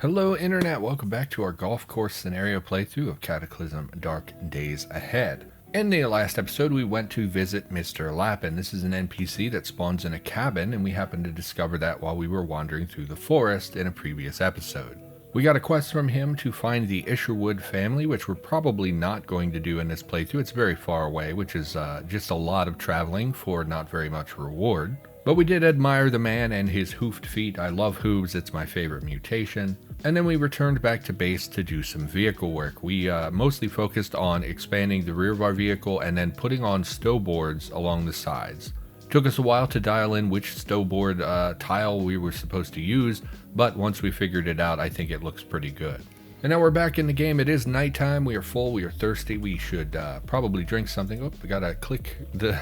Hello Internet, welcome back to our golf course scenario playthrough of Cataclysm Dark Days Ahead. In the last episode we went to visit Mr. Lappin. This is an NPC that spawns in a cabin, and we happened to discover that while we were wandering through the forest in a previous episode. We got a quest from him to find the Isherwood family, which we're probably not going to do in this playthrough. It's very far away, which is just a lot of traveling for not very much reward. But we did admire the man and his hoofed feet. I love hooves, it's my favorite mutation. And then we returned back to base to do some vehicle work. We mostly focused on expanding the rear of our vehicle and then putting on stow boards along the sides. Took us a while to dial in which stow board tile we were supposed to use, but once we figured it out, I think it looks pretty good. And now we're back in the game. It is nighttime, we are full, we are thirsty, we should probably drink something. Oh, we gotta click the...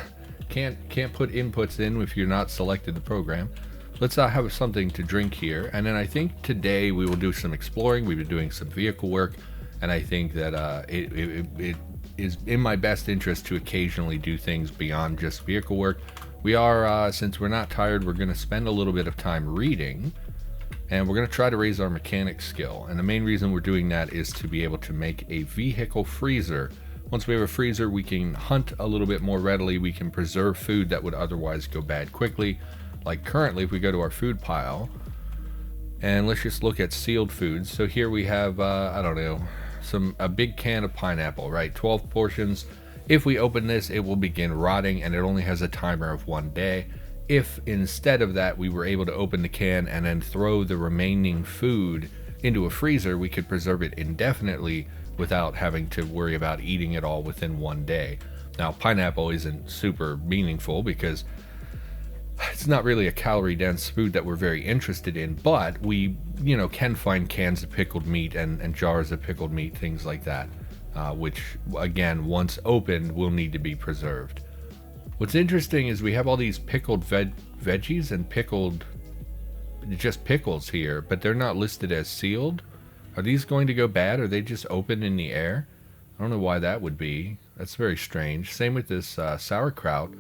Can't put inputs in if you're not selected the program. Let's have something to drink here, and then I think today we will do some exploring. We've been doing some vehicle work, and I think that it is in my best interest to occasionally do things beyond just vehicle work. We are, since we're not tired, we're going to spend a little bit of time reading, and we're going to try to raise our mechanics skill. And the main reason we're doing that is to be able to make a vehicle freezer. Once we have a freezer, we can hunt a little bit more readily. We can preserve food that would otherwise go bad quickly. Like currently, if we go to our food pile, and let's just look at sealed foods. So here we have, I don't know, a big can of pineapple, right? 12 portions. If we open this, it will begin rotting, and it only has a timer of 1 day. If instead of that, we were able to open the can and then throw the remaining food into a freezer, we could preserve it indefinitely without having to worry about eating it all within 1 day. Now, pineapple isn't super meaningful because it's not really a calorie-dense food that we're very interested in, but we, can find cans of pickled meat and jars of pickled meat, things like that, which, again, once opened, will need to be preserved. What's interesting is we have all these pickled veggies and just pickles here, but they're not listed as sealed. Are these going to go bad? Are they just open in the air? I don't know why that would be. That's very strange. Same with this sauerkraut.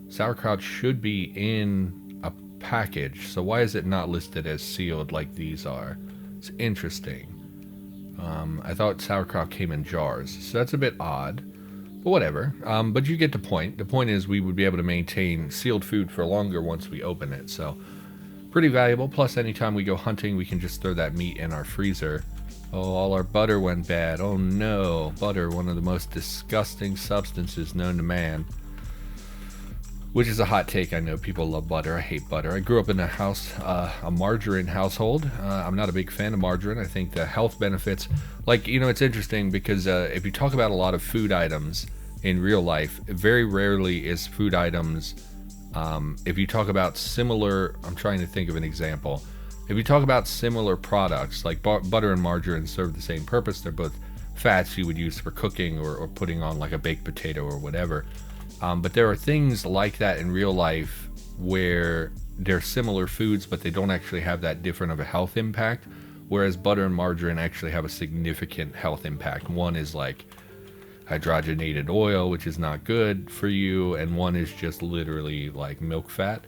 Sauerkraut should be in a package, so why is it not listed as sealed like these are? It's interesting. I thought sauerkraut came in jars, so that's a bit odd, but whatever. But you get the point. The point is we would be able to maintain sealed food for longer once we open it, so pretty valuable. Plus, anytime we go hunting, we can just throw that meat in our freezer. Oh, all our butter went bad. Oh no, butter, one of the most disgusting substances known to man. Which is a hot take. I know people love butter. I hate butter. I grew up in a margarine household. I'm not a big fan of margarine. I think the health benefits, it's interesting because if you talk about a lot of food items in real life, very rarely is food items, if you talk about similar, I'm trying to think of an example. If you talk about similar products, like butter and margarine serve the same purpose. They're both fats you would use for cooking or putting on like a baked potato or whatever. But there are things like that in real life where they're similar foods, but they don't actually have that different of a health impact, whereas butter and margarine actually have a significant health impact. One is like hydrogenated oil, which is not good for you, and one is just literally like milk fat,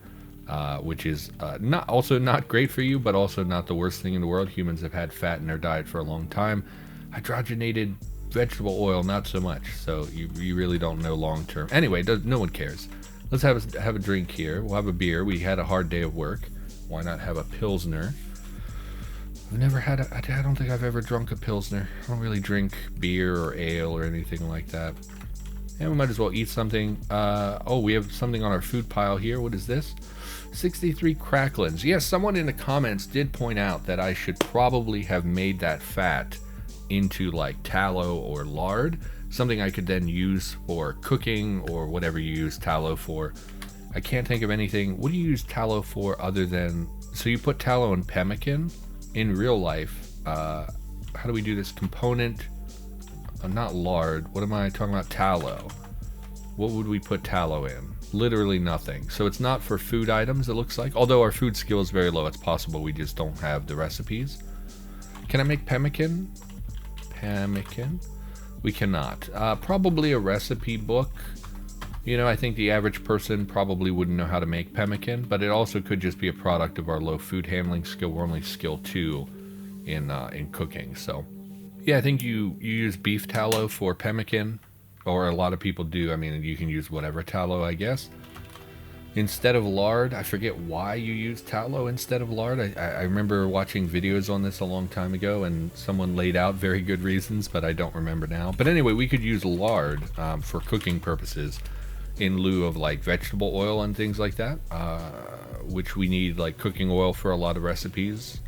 which is not great for you, but also not the worst thing in the world. Humans have had fat in their diet for a long time. Hydrogenated vegetable oil, not so much. So you really don't know long term. Anyway, no one cares. Let's have a drink here. We'll have a beer. We had a hard day of work. Why not have a Pilsner? I've never had I don't think I've ever drunk a Pilsner. I don't really drink beer or ale or anything like that. And we might as well eat something. We have something on our food pile here. What is this? 63 cracklins. Yes, someone in the comments did point out that I should probably have made that fat into like tallow or lard, something I could then use for cooking or whatever you use tallow for. I can't think of anything. What do you use tallow for other than, so you put tallow in pemmican in real life? How do we do this? Component, not lard, what am I talking about? Tallow. What would we put tallow in? Literally nothing. So it's not for food items, it looks like, although our food skill is very low. It's possible we just don't have the recipes. Can I make pemmican? We cannot. Probably a recipe book. I think the average person probably wouldn't know how to make pemmican, but it also could just be a product of our low food handling skill. We're only skill 2 in cooking. So yeah, I think you use beef tallow for pemmican, or a lot of people do. I mean, you can use whatever tallow, I guess. Instead of lard, I forget why you use tallow instead of lard. I remember watching videos on this a long time ago, and someone laid out very good reasons, but I don't remember now. But anyway, we could use lard for cooking purposes in lieu of like vegetable oil and things like that, which we need like cooking oil for a lot of recipes.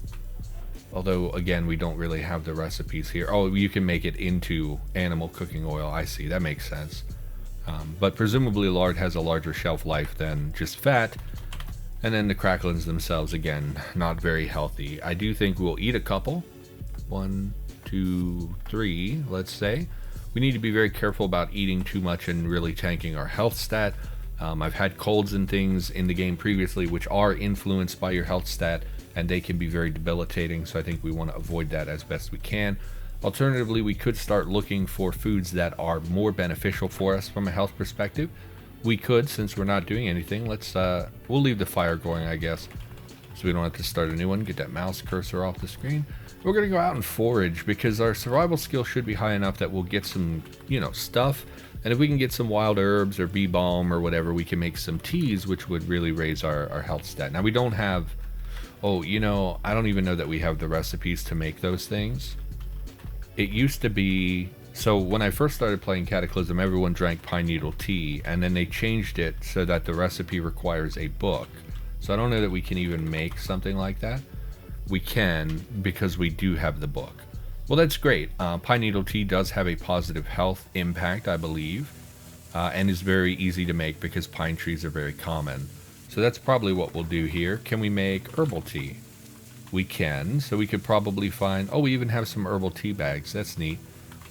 Although, again, we don't really have the recipes here. Oh, you can make it into animal cooking oil. I see. That makes sense. But presumably lard has a larger shelf life than just fat. And then the cracklings themselves, again, not very healthy. I do think we'll eat a couple. 1, 2, 3, let's say. We need to be very careful about eating too much and really tanking our health stat. I've had colds and things in the game previously which are influenced by your health stat, and they can be very debilitating, so I think we want to avoid that as best we can. Alternatively, we could start looking for foods that are more beneficial for us from a health perspective. We could, since we're not doing anything, we'll leave the fire going, I guess, so we don't have to start a new one. Get that mouse cursor off the screen. We're going to go out and forage, because our survival skill should be high enough that we'll get some, stuff. And if we can get some wild herbs or bee balm or whatever, we can make some teas, which would really raise our health stat. Now, we don't have... Oh, I don't even know that we have the recipes to make those things. It used to be... So when I first started playing Cataclysm, everyone drank pine needle tea, and then they changed it so that the recipe requires a book. So I don't know that we can even make something like that. We can, because we do have the book. Well, that's great. Pine needle tea does have a positive health impact, I believe, and is very easy to make because pine trees are very common. So that's probably what we'll do here. Can we make herbal tea? We can. So we could probably find... Oh, we even have some herbal tea bags. That's neat.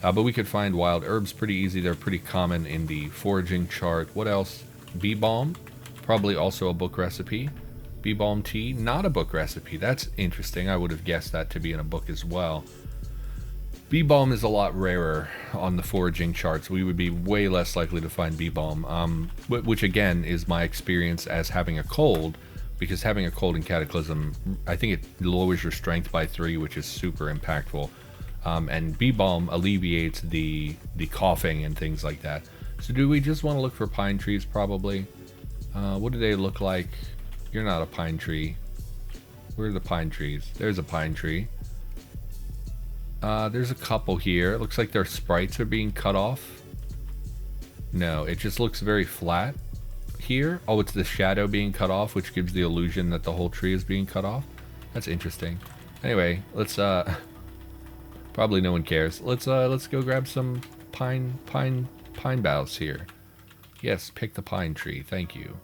But we could find wild herbs pretty easy. They're pretty common in the foraging chart. What else? Bee balm. Probably also a book recipe. Bee balm tea. Not a book recipe. That's interesting. I would have guessed that to be in a book as well. Bee balm is a lot rarer on the foraging charts. We would be way less likely to find bee balm, which again is my experience as having a cold, because having a cold in Cataclysm, I think it lowers your strength by 3, which is super impactful. And bee balm alleviates the coughing and things like that. So do we just want to look for pine trees probably? What do they look like? You're not a pine tree. Where are the pine trees? There's a pine tree. There's a couple here. It looks like their sprites are being cut off. No, it just looks very flat here. Oh, it's the shadow being cut off, which gives the illusion that the whole tree is being cut off. That's interesting. Anyway, let's probably no one cares. Let's go grab some pine boughs here. Yes, pick the pine tree. Thank you.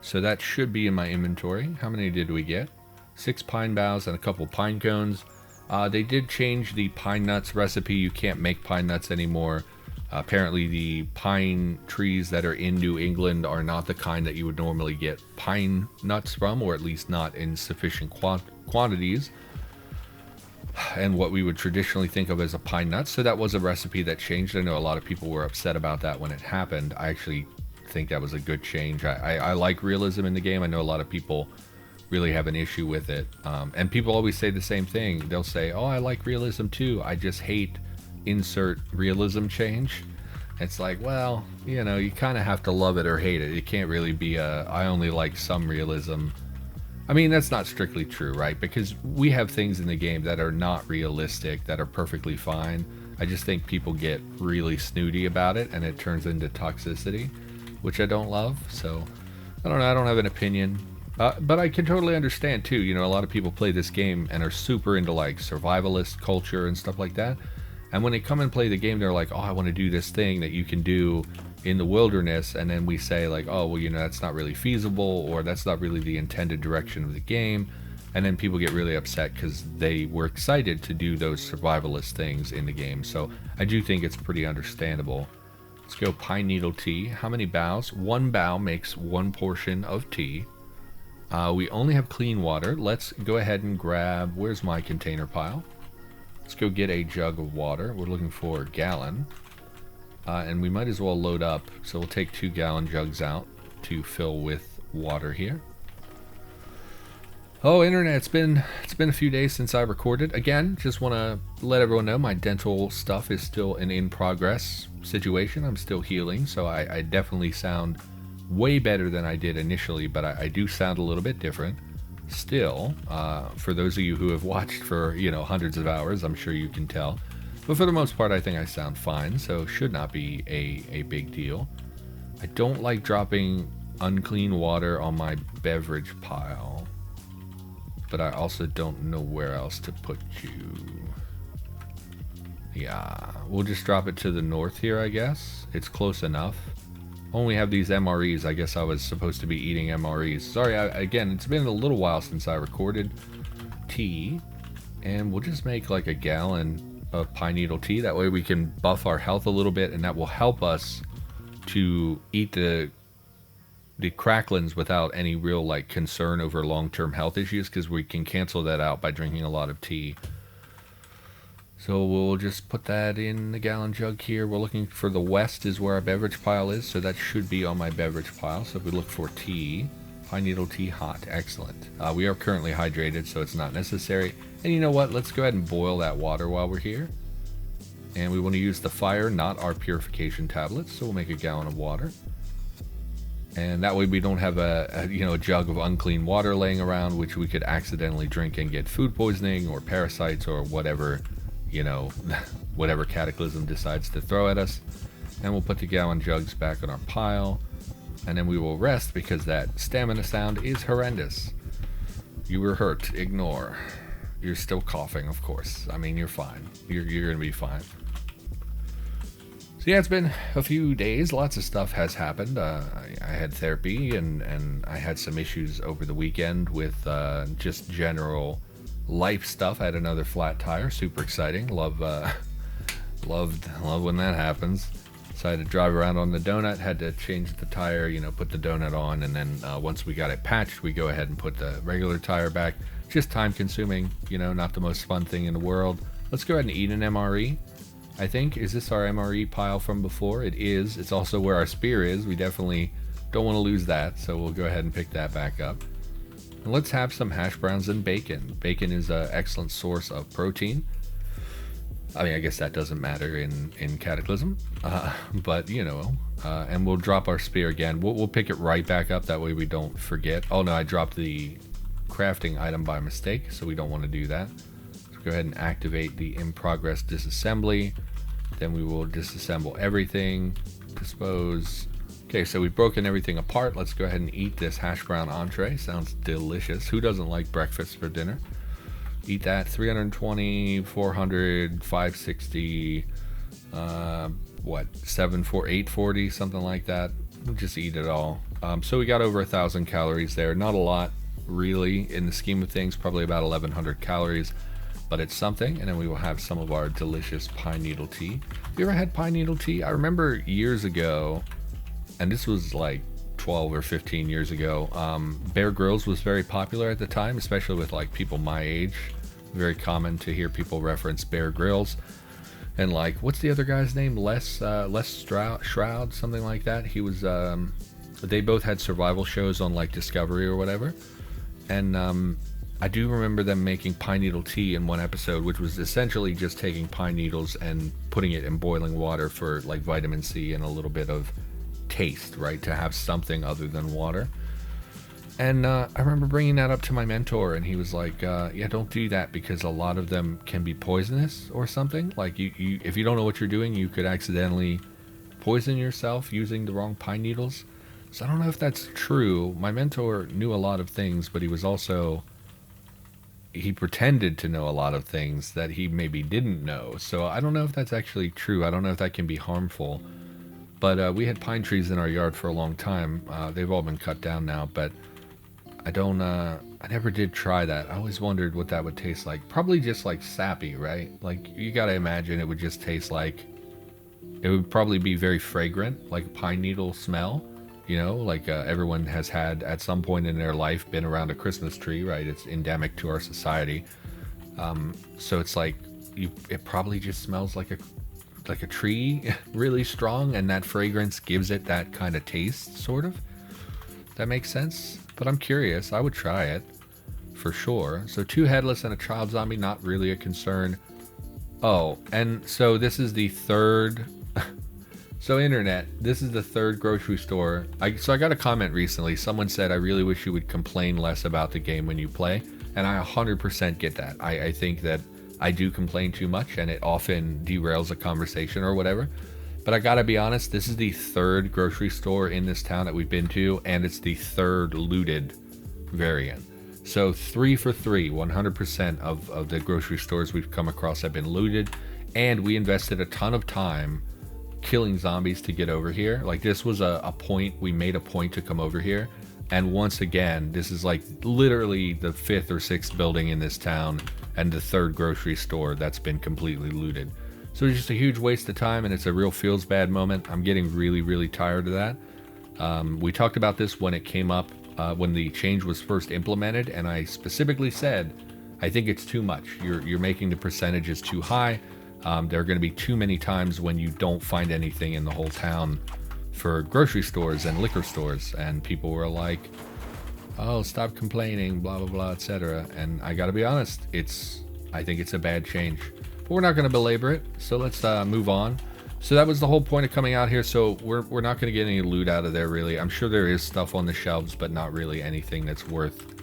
So that should be in my inventory. How many did we get? 6 pine boughs and a couple pine cones. They did change the pine nuts recipe. You can't make pine nuts anymore. Apparently the pine trees that are in New England are not the kind that you would normally get pine nuts from, or at least not in sufficient quantities, and what we would traditionally think of as a pine nut. So that was a recipe that changed. I know a lot of people were upset about that when it happened. I actually think that was a good change. I like realism in the game. I know a lot of people really have an issue with it, and people always say the same thing. They'll say, oh, I like realism too, I just hate insert realism change. It's like, well, you kind of have to love it or hate it. It can't really be I only like some realism. I mean, that's not strictly true, right? Because we have things in the game that are not realistic, that are perfectly fine. I just think people get really snooty about it, and it turns into toxicity, which I don't love. So I don't know, I don't have an opinion. But I can totally understand too, a lot of people play this game and are super into like survivalist culture and stuff like that. And when they come and play the game, they're like, oh, I want to do this thing that you can do in the wilderness. And then we say like, oh, well, that's not really feasible, or that's not really the intended direction of the game. And then people get really upset because they were excited to do those survivalist things in the game. So I do think it's pretty understandable. Let's go pine needle tea. How many boughs? 1 bough makes 1 portion of tea. We only have clean water. Let's go ahead and grab... Where's my container pile? Let's go get a jug of water. We're looking for a gallon. And we might as well load up. So we'll take 2 gallon jugs out to fill with water here. Oh, internet, it's been a few days since I recorded. Again, just want to let everyone know my dental stuff is still an in progress situation. I'm still healing, so I definitely sound way better than I did initially, but I do sound a little bit different. Still, for those of you who have watched for, hundreds of hours, I'm sure you can tell. But for the most part, I think I sound fine, so should not be a big deal. I don't like dropping unclean water on my beverage pile, but I also don't know where else to put you. Yeah, we'll just drop it to the north here, I guess. It's close enough. Only have these MREs. I guess I was supposed to be eating MREs. Sorry, again, it's been a little while since I recorded tea. And we'll just make like a gallon of pine needle tea. That way we can buff our health a little bit, and that will help us to eat the cracklins without any real like concern over long-term health issues, because we can cancel that out by drinking a lot of tea. So we'll just put that in the gallon jug here. We're looking for the west is where our beverage pile is, so that should be on my beverage pile. So if we look for tea, pine needle tea hot, excellent. We are currently hydrated, so it's not necessary. And you know what, let's go ahead and boil that water while we're here. And we want to use the fire, not our purification tablets, so we'll make a gallon of water. And that way we don't have a jug of unclean water laying around, which we could accidentally drink and get food poisoning or parasites or whatever, whatever Cataclysm decides to throw at us. And we'll put the gallon jugs back on our pile, and then we will rest because that stamina sound is horrendous. You were hurt, ignore. You're still coughing, of course. I mean, you're fine. You're gonna be fine. So yeah, it's been a few days. Lots of stuff has happened. I had therapy, and I had some issues over the weekend with just general life stuff. I had another flat tire. Super exciting. Love when that happens. So I had to drive around on the donut. Had to change the tire. Put the donut on, and then once we got it patched, we go ahead and put the regular tire back. Just time consuming. Not the most fun thing in the world. Let's go ahead and eat an MRE. I think, is this our MRE pile from before? It is. It's also where our spear is. We definitely don't want to lose that, so we'll go ahead and pick that back up. And let's have some hash browns and bacon. Bacon is an excellent source of protein. I mean, I guess that doesn't matter in Cataclysm, but and we'll drop our spear again. We'll pick it right back up, that way we don't forget. Oh no, I dropped the crafting item by mistake, so we don't want to do that. Go ahead and activate the in progress disassembly. Then we will disassemble everything. Dispose. Okay, so we've broken everything apart. Let's go ahead and eat this hash brown entree. Sounds delicious. Who doesn't like breakfast for dinner? Eat that. 320, 400, 560, 840, something like that. We'll just eat it all. So we got over 1,000 calories there. Not a lot, really, in the scheme of things. Probably about 1,100 calories. But it's something. And then we will have some of our delicious pine needle tea. Have you ever had pine needle tea? I remember years ago, and this was like 12 or 15 years ago, Bear Grylls was very popular at the time, especially with like people my age. Very common to hear people reference Bear Grylls. And like, what's the other guy's name? Les Shroud, something like that. He was, they both had survival shows on like Discovery or whatever. And I do remember them making pine needle tea in one episode, which was essentially just taking pine needles and putting it in boiling water for like vitamin C and a little bit of taste, right? To have something other than water. And I remember bringing that up to my mentor, and he was like, yeah, don't do that, because a lot of them can be poisonous or something. Like you if you don't know what you're doing, you could accidentally poison yourself using the wrong pine needles. So I don't know if that's true. My mentor knew a lot of things, but he pretended to know a lot of things that he maybe didn't know. So I don't know if that's actually true. I don't know if that can be harmful. But we had pine trees in our yard for a long time. They've all been cut down now, but I never did try that. I always wondered what that would taste like. Probably just like sappy, right? Like you gotta imagine it would just taste like, it would probably be very fragrant, like a pine needle smell. Like everyone has had at some point in their life been around a Christmas tree, right? It's endemic to our society. So it's like, it probably just smells like a tree really strong, and that fragrance gives it that kind of taste, sort of. That makes sense? But I'm curious. I would try it. for sure. So 2 headless and a child zombie, not really a concern. Oh, and so this is the third... So internet, this is the third grocery store. So I got a comment recently. Someone said, I really wish you would complain less about the game when you play. And I 100% get that. I think that I do complain too much and it often derails a conversation or whatever. But I gotta be honest, this is the third grocery store in this town that we've been to, and it's the third looted variant. So 3 for 3, 100% of the grocery stores we've come across have been looted, and we invested a ton of time killing zombies to get over here. Like, this was a point, we made a point to come over here, and once again, this is like literally the 5th or 6th building in this town and the 3rd grocery store that's been completely looted. So it's just a huge waste of time, and it's a real feels bad moment. I'm getting really tired of that. We talked about this when it came up, when the change was first implemented, and I specifically said, I think it's too much. You're making the percentages too high. There are going to be too many times when you don't find anything in the whole town for grocery stores and liquor stores, and people were like, oh, stop complaining, blah blah blah, etc. And I gotta be honest, I think it's a bad change, but we're not going to belabor it, so let's move on. So that was the whole point of coming out here. So we're not going to get any loot out of there, really. I'm sure there is stuff on the shelves, but not really anything that's worth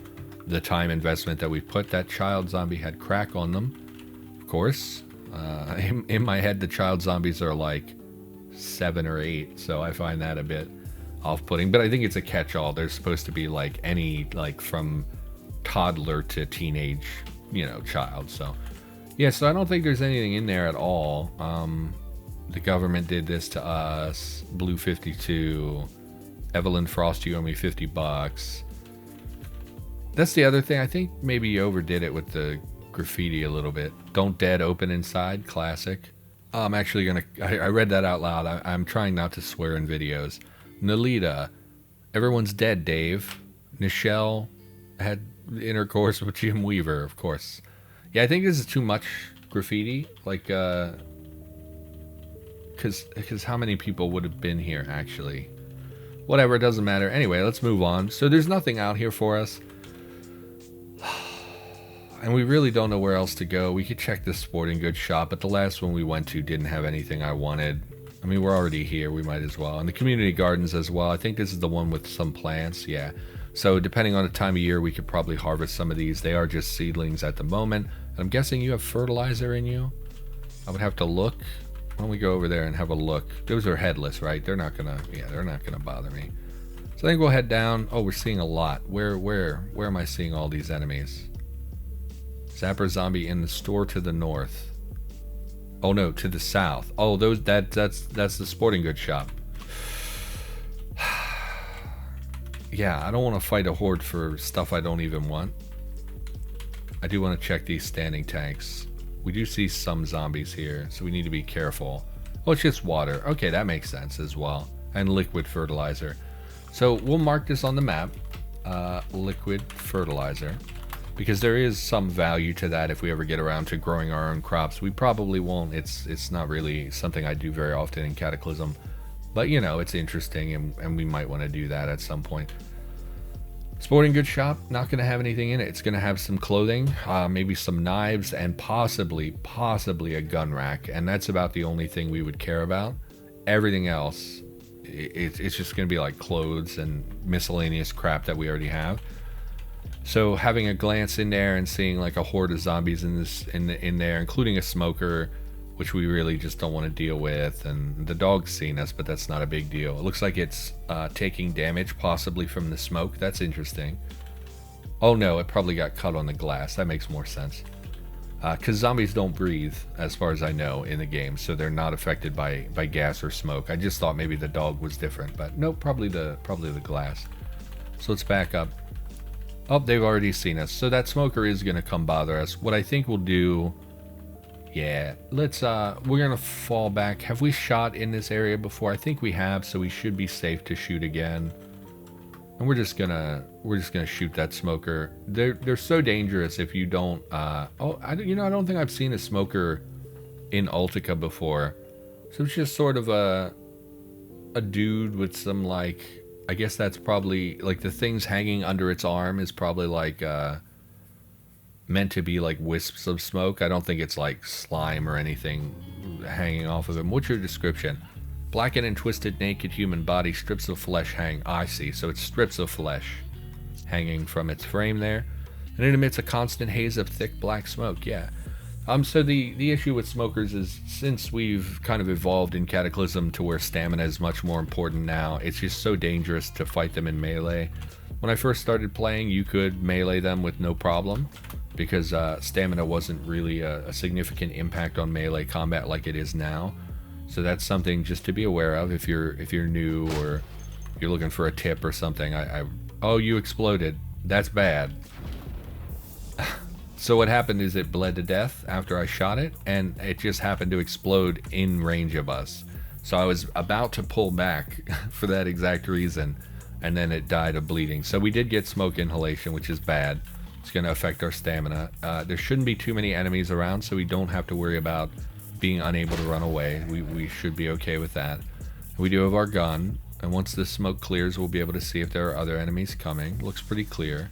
the time investment that we put. That child zombie had crack on them, of course. In my head, the child zombies are like 7 or 8, so I find that a bit off-putting. But I think it's a catch-all. They're supposed to be like any, like from toddler to teenage, child. So yeah, so I don't think there's anything in there at all. The government did this to us. Blue 52, Evelyn Frost, you owe me $50. That's the other thing. I think maybe you overdid it with the graffiti a little bit. Don't dead open inside, classic. I'm actually gonna, I read that out loud. I'm trying not to swear in videos. Nalita, everyone's dead, Dave. Nichelle had intercourse with Jim Weaver, of course. Yeah, I think this is too much graffiti. Like, because how many people would have been here, actually? Whatever, it doesn't matter. Anyway, let's move on. So there's nothing out here for us. And we really don't know where else to go. We could check this sporting goods shop, but the last one we went to didn't have anything I wanted. I mean, we're already here. We might as well. And the community gardens as well. I think this is the one with some plants. Yeah. So depending on the time of year, we could probably harvest some of these. They are just seedlings at the moment. And I'm guessing you have fertilizer in you. I would have to look. Why don't we go over there and have a look? Those are headless, right? They're not gonna, they're not gonna bother me. So I think we'll head down. Oh, we're seeing a lot. Where am I seeing all these enemies? Zapper zombie in the store to the north. Oh no, to the south. Oh, that's the sporting goods shop. Yeah, I don't want to fight a horde for stuff I don't even want. I do want to check these standing tanks. We do see some zombies here, so we need to be careful. Oh, it's just water. Okay, that makes sense as well. And liquid fertilizer. So we'll mark this on the map. Liquid fertilizer. Because there is some value to that if we ever get around to growing our own crops. We probably won't. It's not really something I do very often in Cataclysm. But, it's interesting, and we might want to do that at some point. Sporting goods shop, not going to have anything in it. It's going to have some clothing, maybe some knives, and possibly a gun rack. And that's about the only thing we would care about. Everything else, it's just going to be like clothes and miscellaneous crap that we already have. So having a glance in there and seeing like a horde of zombies in there, including a smoker, which we really just don't want to deal with, and the dog's seen us, but that's not a big deal. It looks like it's taking damage, possibly from the smoke. That's interesting. Oh no, it probably got cut on the glass. That makes more sense. Because zombies don't breathe, as far as I know, in the game, so they're not affected by gas or smoke. I just thought maybe the dog was different, but nope, probably the glass. So let's back up. Oh, they've already seen us. So that smoker is going to come bother us. What I think we'll do... Yeah, let's... we're going to fall back. Have we shot in this area before? I think we have, so we should be safe to shoot again. And we're just gonna shoot that smoker. They're so dangerous if you don't... I don't think I've seen a smoker in Ultica before. So it's just sort of a dude with some, like... I guess that's probably, like, the things hanging under its arm is probably like, meant to be like wisps of smoke. I don't think it's like slime or anything hanging off of him. What's your description? Blackened and twisted naked human body, strips of flesh hang. I see. So it's strips of flesh hanging from its frame there. And it emits a constant haze of thick black smoke. Yeah. So the issue with smokers is, since we've kind of evolved in Cataclysm to where stamina is much more important now, it's just so dangerous to fight them in melee. When I first started playing, you could melee them with no problem, because stamina wasn't really a significant impact on melee combat like it is now. So that's something just to be aware of if you're new or you're looking for a tip or something. Oh, you exploded. That's bad. So what happened is it bled to death after I shot it, and it just happened to explode in range of us. So I was about to pull back for that exact reason, and then it died of bleeding. So we did get smoke inhalation, which is bad. It's going to affect our stamina. There shouldn't be too many enemies around, so we don't have to worry about being unable to run away. We should be okay with that. We do have our gun, and once the smoke clears, we'll be able to see if there are other enemies coming. Looks pretty clear.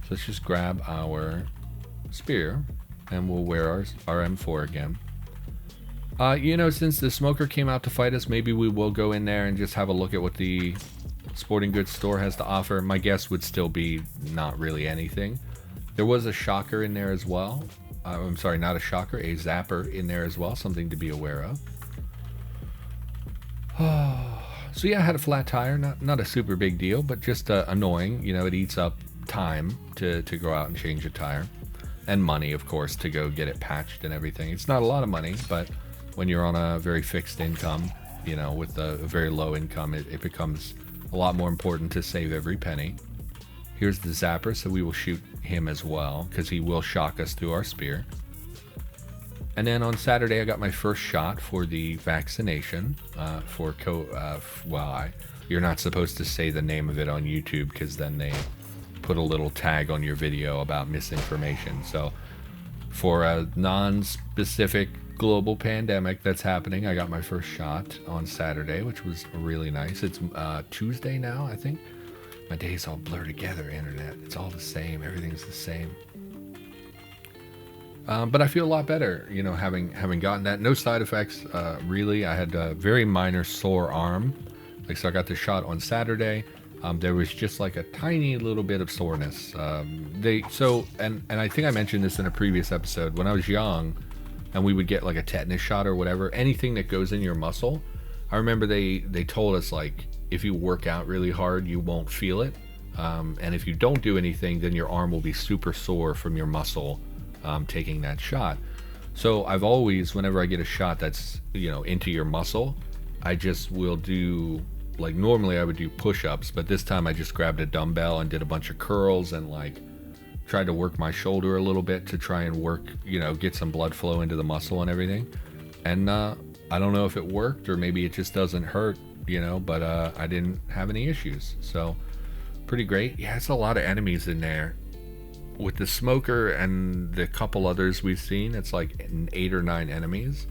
So let's just grab our spear, and we'll wear our M4 again. You know, since the smoker came out to fight us, maybe we will go in there and just have a look at what the sporting goods store has to offer. My guess would still be not really anything. There was a shocker in there as well. I'm sorry, not a shocker, a zapper in there as well, something to be aware of. So yeah, I had a flat tire, not a super big deal, but just annoying. You know, it eats up time to go out and change a tire. And money, of course, to go get it patched and everything. It's not a lot of money, but when you're on a very fixed income, you know, with a very low income, it becomes a lot more important to save every penny. Here's the zapper, so we will shoot him as well, because he will shock us through our spear. And then on Saturday, I got my first shot for the vaccination you're not supposed to say the name of it on YouTube, because then they put a little tag on your video about misinformation. So for a non-specific global pandemic that's happening, I got my first shot on Saturday, which was really nice. It's Tuesday now, I think. My days all blur together, internet. It's all the same. Everything's the same. But I feel a lot better, you know, having gotten that. No side effects, really. I had a very minor sore arm. So I got the shot on Saturday. There was just like a tiny little bit of soreness. And I think I mentioned this in a previous episode. When I was young, and we would get like a tetanus shot or whatever, anything that goes in your muscle, I remember they told us, like, if you work out really hard, you won't feel it. And if you don't do anything, then your arm will be super sore from your muscle taking that shot. So I've always, whenever I get a shot that's, you know, into your muscle, I just will do, like, normally I would do push-ups, but this time I just grabbed a dumbbell and did a bunch of curls and, like, tried to work my shoulder a little bit to try and work, you know, get some blood flow into the muscle and everything. And I don't know if it worked, or maybe it just doesn't hurt, you know, but I didn't have any issues. So pretty great. Yeah, it's a lot of enemies in there. With the smoker and the couple others we've seen, it's like 8 or 9 enemies.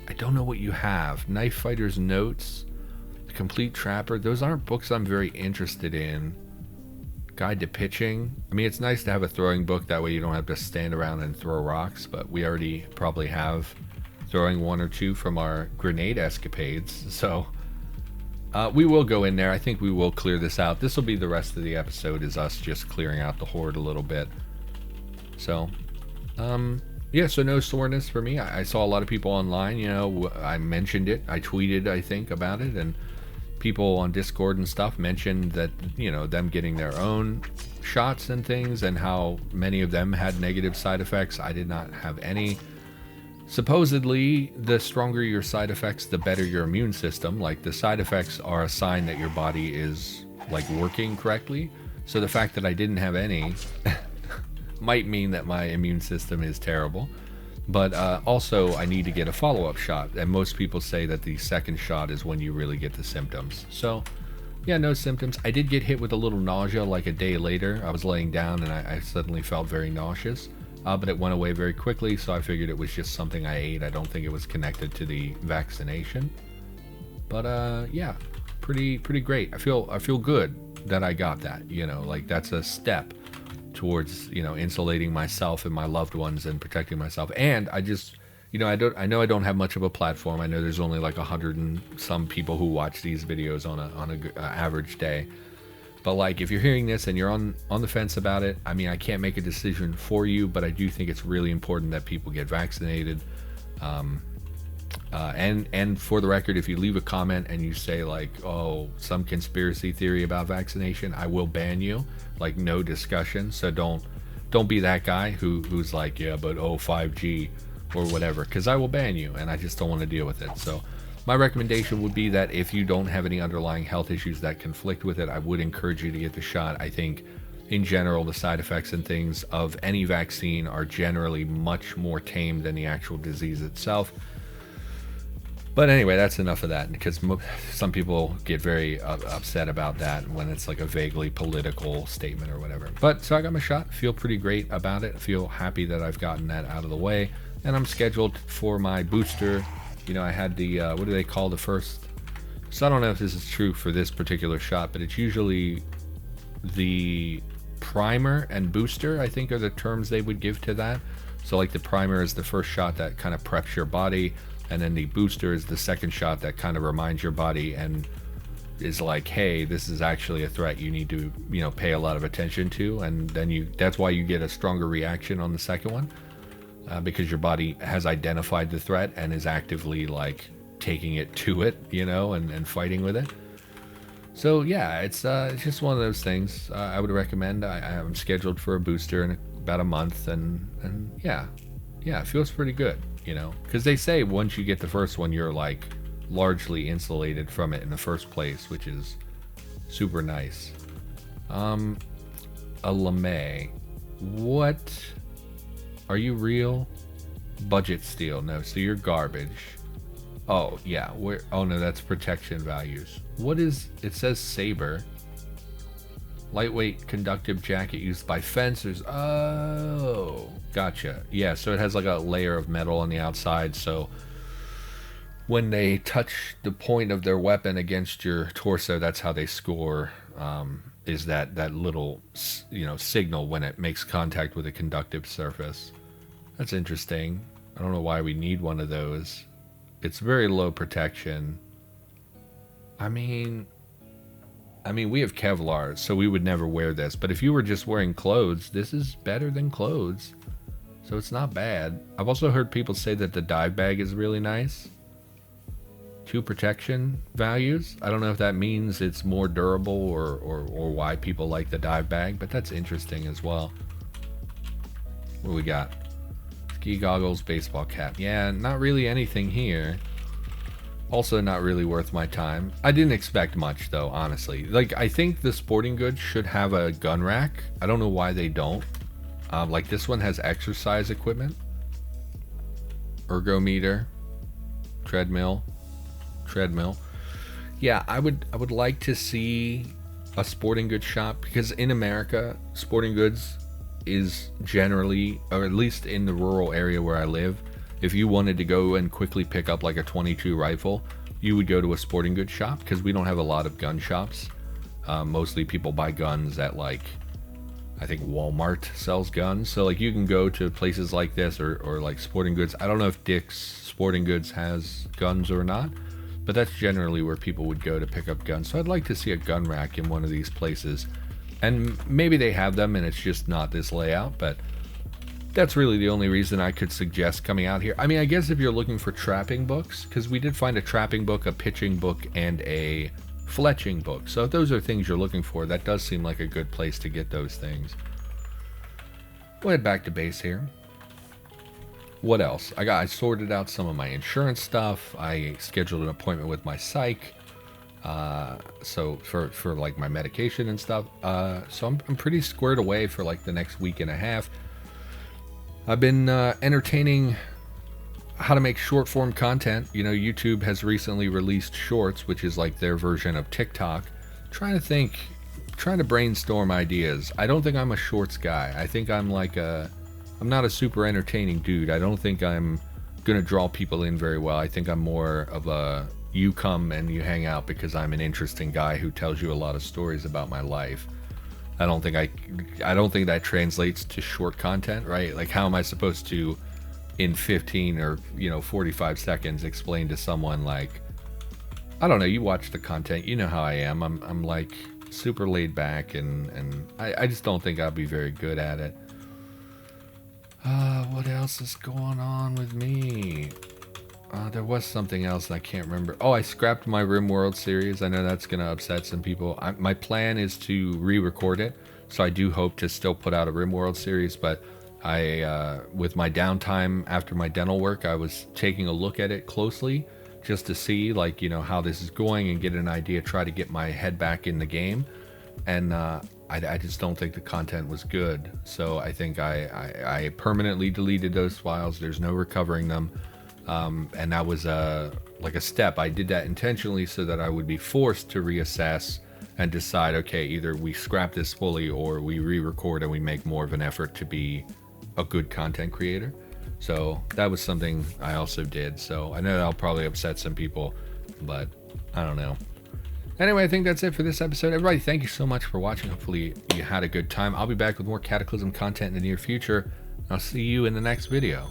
I don't know what you have. Knife Fighter's Notes, The Complete Trapper. Those aren't books I'm very interested in. Guide to Pitching. I mean, it's nice to have a throwing book. That way you don't have to stand around and throw rocks. But we already probably have throwing 1 or 2 from our grenade escapades. So we will go in there. I think we will clear this out. This will be the rest of the episode, is us just clearing out the horde a little bit. So, yeah, so no soreness for me. I saw a lot of people online, you know, I mentioned it. I tweeted, I think, about it, and people on Discord and stuff mentioned that, you know, them getting their own shots and things, and how many of them had negative side effects. I did not have any. Supposedly, the stronger your side effects, the better your immune system. Like, the side effects are a sign that your body is, like, working correctly. So the fact that I didn't have any might mean that my immune system is terrible. But also, I need to get a follow-up shot. And most people say that the second shot is when you really get the symptoms. So, yeah, no symptoms. I did get hit with a little nausea like a day later. I was laying down and I suddenly felt very nauseous. But it went away very quickly, so I figured it was just something I ate. I don't think it was connected to the vaccination. But yeah, pretty great. I feel good that I got that. You know, like, that's a step towards, you know, insulating myself and my loved ones and protecting myself. And I just, you know, I know I don't have much of a platform. I know there's only like 100 and some people who watch these videos on a average day. But like, if you're hearing this and you're on the fence about it, I mean, I can't make a decision for you, but I do think it's really important that people get vaccinated. And for the record, if you leave a comment and you say like, oh, some conspiracy theory about vaccination, I will ban you. Like, no discussion. So don't be that guy who's like, yeah, but 5G or whatever, because I will ban you, and I just don't want to deal with it. So my recommendation would be that if you don't have any underlying health issues that conflict with it, I would encourage you to get the shot. I think in general, the side effects and things of any vaccine are generally much more tame than the actual disease itself. But anyway, that's enough of that, because some people get very upset about that when it's like a vaguely political statement or whatever. But so I got my shot, feel pretty great about it, feel happy that I've gotten that out of the way, and I'm scheduled for my booster. You know, I had the, what do they call the first? So I don't know if this is true for this particular shot, but it's usually the primer and booster, I think, are the terms they would give to that. So like the primer is the first shot that kind of preps your body, and then the booster is the second shot that kind of reminds your body and is like, hey, this is actually a threat you need to, you know, pay a lot of attention to. And then that's why you get a stronger reaction on the second one, because your body has identified the threat and is actively like taking it to it, you know, and fighting with it. So yeah, it's just one of those things I would recommend. I'm scheduled for a booster in about a month, and yeah, it feels pretty good. You know, because they say once you get the first one, you're like largely insulated from it in the first place, which is super nice. A LeMay, what are you real? Budget steel? No, so you're garbage. Oh yeah, oh no, that's protection values. What is it? Says saber, lightweight conductive jacket used by fencers. Oh, gotcha. Yeah, so it has like a layer of metal on the outside, so when they touch the point of their weapon against your torso, that's how they score, is that little, you know, signal when it makes contact with a conductive surface. That's interesting. I don't know why we need one of those. It's very low protection. I mean, we have Kevlar, so we would never wear this. But if you were just wearing clothes, this is better than clothes. So it's not bad. I've also heard people say that the dive bag is really nice. 2 protection values. I don't know if that means it's more durable or why people like the dive bag, but that's interesting as well. What we got? Ski goggles, baseball cap. Yeah, not really anything here. Also not really worth my time. I didn't expect much though, honestly. Like, I think the sporting goods should have a gun rack. I don't know why they don't. Like this one has exercise equipment, ergometer, treadmill. Yeah, I would like to see a sporting goods shop, because in America, sporting goods is generally, or at least in the rural area where I live, if you wanted to go and quickly pick up like a .22 rifle, you would go to a sporting goods shop, because we don't have a lot of gun shops. Mostly people buy guns at like, I think Walmart sells guns. So like you can go to places like this or like sporting goods. I don't know if Dick's Sporting Goods has guns or not, but that's generally where people would go to pick up guns. So I'd like to see a gun rack in one of these places. And maybe they have them and it's just not this layout, but that's really the only reason I could suggest coming out here. I mean, I guess if you're looking for trapping books, because we did find a trapping book, a pitching book, and a fletching book. So if those are things you're looking for, that does seem like a good place to get those things. We'll head back to base here. What else? I sorted out some of my insurance stuff. I scheduled an appointment with my psych. So for like my medication and stuff. So I'm pretty squared away for like the next week and a half. I've been entertaining how to make short form content. You know, YouTube has recently released Shorts, which is like their version of TikTok. Trying to brainstorm ideas. I don't think I'm a shorts guy. I think I'm not a super entertaining dude. I don't think I'm gonna draw people in very well. I think I'm more of a, you come and you hang out because I'm an interesting guy who tells you a lot of stories about my life. I don't think that translates to short content, right? Like, how am I supposed to, in 15 or 45 seconds, explain to someone, like, I don't know, you watch the content, you know how I am. I'm like super laid back, and I just don't think I'll be very good at it. What else is going on with me? There was something else I can't remember. Oh, I scrapped my RimWorld series. I know that's going to upset some people. My plan is to re-record it, so I do hope to still put out a RimWorld series, but with my downtime after my dental work, I was taking a look at it closely just to see, like, how this is going and get an idea, try to get my head back in the game. And I just don't think the content was good. So I think I permanently deleted those files. There's no recovering them. And that was like a step. I did that intentionally so that I would be forced to reassess and decide, okay, either we scrap this fully or we re-record and we make more of an effort to be a good content creator. So that was something I also did. So I know that'll probably upset some people, but I don't know. Anyway, I think that's it for this episode. Everybody, thank you so much for watching. Hopefully you had a good time. I'll be back with more Cataclysm content in the near future. I'll see you in the next video.